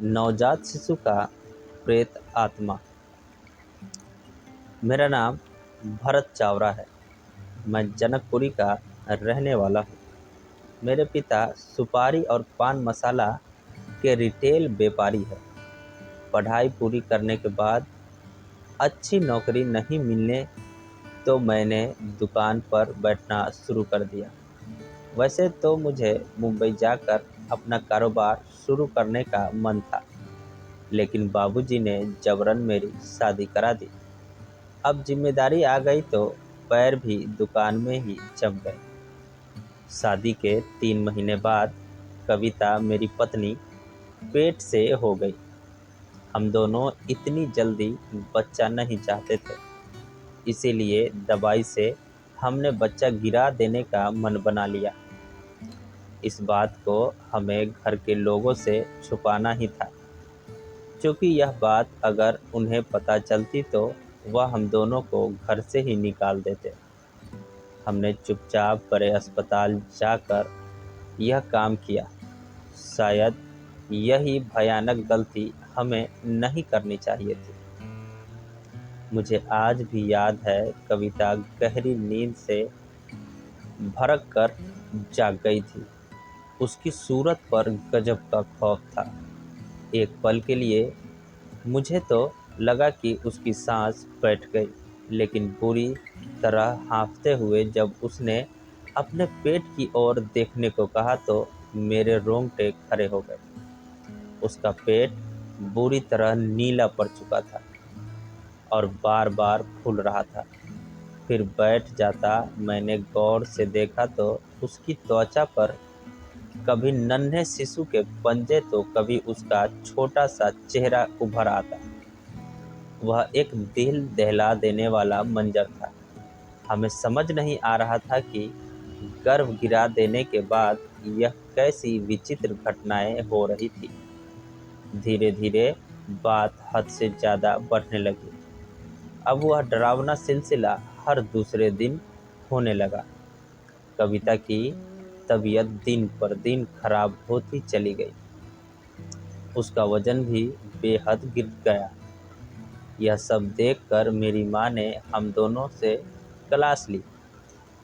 नवजात शिशु का प्रेत आत्मा। मेरा नाम भरत चावरा है। मैं जनकपुरी का रहने वाला हूँ। मेरे पिता सुपारी और पान मसाला के रिटेल व्यापारी हैं। पढ़ाई पूरी करने के बाद अच्छी नौकरी नहीं मिलने तो मैंने दुकान पर बैठना शुरू कर दिया। वैसे तो मुझे मुंबई जाकर अपना कारोबार शुरू करने का मन था, लेकिन बाबूजी ने जबरन मेरी शादी करा दी। अब जिम्मेदारी आ गई तो पैर भी दुकान में ही जम गए। शादी के 3 महीने बाद कविता मेरी पत्नी पेट से हो गई। हम दोनों इतनी जल्दी बच्चा नहीं चाहते थे, इसीलिए दवाई से हमने बच्चा गिरा देने का मन बना लिया। इस बात को हमें घर के लोगों से छुपाना ही था, क्योंकि यह बात अगर उन्हें पता चलती तो वह हम दोनों को घर से ही निकाल देते। हमने चुपचाप बड़े अस्पताल जाकर यह काम किया। शायद यही भयानक गलती हमें नहीं करनी चाहिए थी। मुझे आज भी याद है, कविता गहरी नींद से भड़क कर जाग गई थी। उसकी सूरत पर गजब का खौफ था। एक पल के लिए मुझे तो लगा कि उसकी सांस बैठ गई, लेकिन बुरी तरह हाँफते हुए जब उसने अपने पेट की ओर देखने को कहा तो मेरे रोंगटे खड़े हो गए। उसका पेट बुरी तरह नीला पड़ चुका था और बार बार फूल रहा था। फिर बैठ जाता। मैंने गौर से देखा तो उसकी त्वचा पर कभी नन्हे शिशु के पंजे तो कभी उसका छोटा सा चेहरा उभर आता। वह एक दिल दहला देने वाला मंजर था। हमें समझ नहीं आ रहा था कि गर्भ गिरा देने के बाद यह कैसी विचित्र घटनाएं हो रही थी। धीरे धीरे बात हद से ज़्यादा बढ़ने लगी। अब वह डरावना सिलसिला हर दूसरे दिन होने लगा। कविता की तबीयत दिन पर दिन खराब होती चली गई। उसका वजन भी बेहद गिर गया। यह सब देखकर मेरी माँ ने हम दोनों से क्लास ली।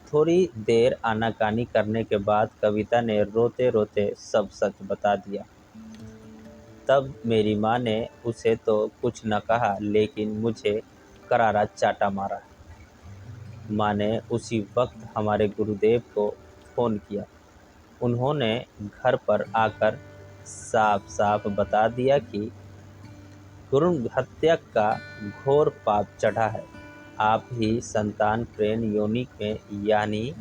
थोड़ी देर आनाकानी करने के बाद कविता ने रोते रोते सब सच बता दिया। तब मेरी माँ ने उसे तो कुछ न कहा, लेकिन मुझे करारा चाटा मारा। माँ ने उसी वक्त हमारे गुरुदेव को फ़ोन किया। उन्होंने घर पर आकर साफ साफ बता दिया कि भ्रूण हत्या का घोर पाप चढ़ा है। आप ही संतान प्रेन योनि में, यानी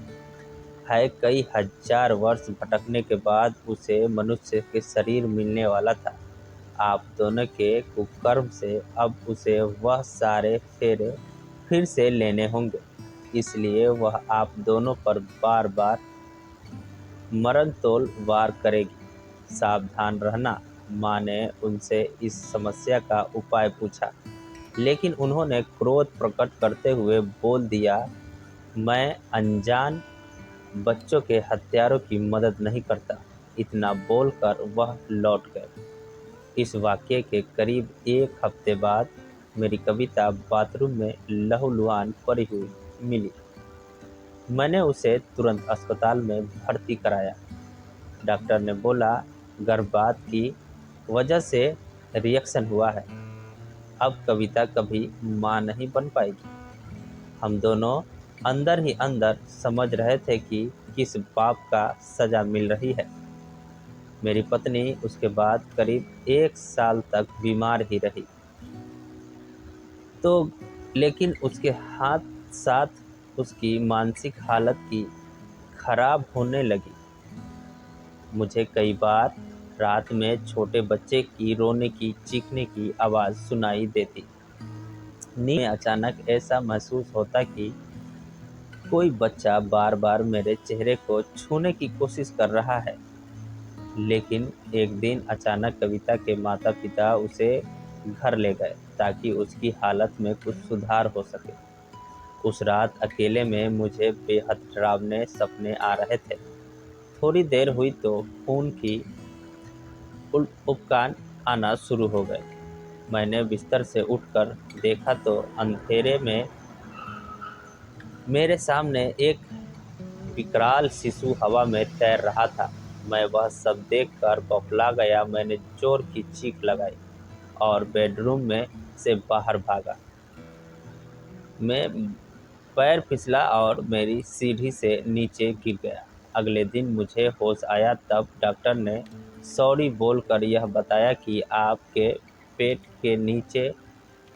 है कई हजार वर्ष भटकने के बाद उसे मनुष्य के शरीर मिलने वाला था। आप दोनों के कुकर्म से अब उसे वह सारे फेरे फिर से लेने होंगे, इसलिए वह आप दोनों पर बार बार मरणतोल वार करेगी। सावधान रहना। माँ ने उनसे इस समस्या का उपाय पूछा, लेकिन उन्होंने क्रोध प्रकट करते हुए बोल दिया, मैं अनजान बच्चों के हत्यारों की मदद नहीं करता। इतना बोलकर वह लौट गए। इस वाक़ये के करीब 1 हफ्ते बाद मेरी कविता बाथरूम में लहूलुहान पड़ी हुई मिली। मैंने उसे तुरंत अस्पताल में भर्ती कराया। डॉक्टर ने बोला, गर्भपात की वजह से रिएक्शन हुआ है। अब कविता कभी माँ नहीं बन पाएगी। हम दोनों अंदर ही अंदर समझ रहे थे कि किस पाप का सज़ा मिल रही है। मेरी पत्नी उसके बाद करीब 1 साल तक बीमार ही रही, तो लेकिन उसके साथ उसकी मानसिक हालत की खराब होने लगी। मुझे कई बार रात में छोटे बच्चे की रोने की चीखने की आवाज़ सुनाई देती। नींद में अचानक ऐसा महसूस होता कि कोई बच्चा बार बार मेरे चेहरे को छूने की कोशिश कर रहा है। लेकिन एक दिन अचानक कविता के माता पिता उसे घर ले गए ताकि उसकी हालत में कुछ सुधार हो सके। उस रात अकेले में मुझे बेहद डरावने सपने आ रहे थे। थोड़ी देर हुई तो खून की उपकान आना शुरू हो गए। मैंने बिस्तर से उठकर देखा तो अंधेरे में मेरे सामने एक विकराल शिशु हवा में तैर रहा था। मैं वह सब देखकर बौखला गया। मैंने जोर की चीख लगाई और बेडरूम में से बाहर भागा। मैं पैर फिसला और मेरी सीढ़ी से नीचे गिर गया। अगले दिन मुझे होश आया तब डॉक्टर ने सॉरी बोलकर यह बताया कि आपके पेट के नीचे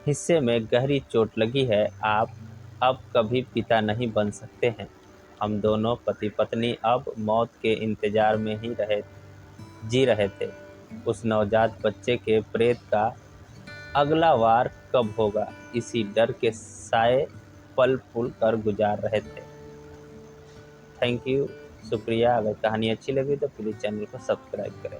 हिस्से में गहरी चोट लगी है। आप अब कभी पिता नहीं बन सकते हैं। हम दोनों पति पत्नी अब मौत के इंतजार में ही जी रहे थे। उस नवजात बच्चे के प्रेत का अगला वार कब होगा, इसी डर के साए पल फूल कर गुजार रहे थे। थैंक यू, शुक्रिया। अगर कहानी अच्छी लगी तो प्लीज़ चैनल को सब्सक्राइब करें।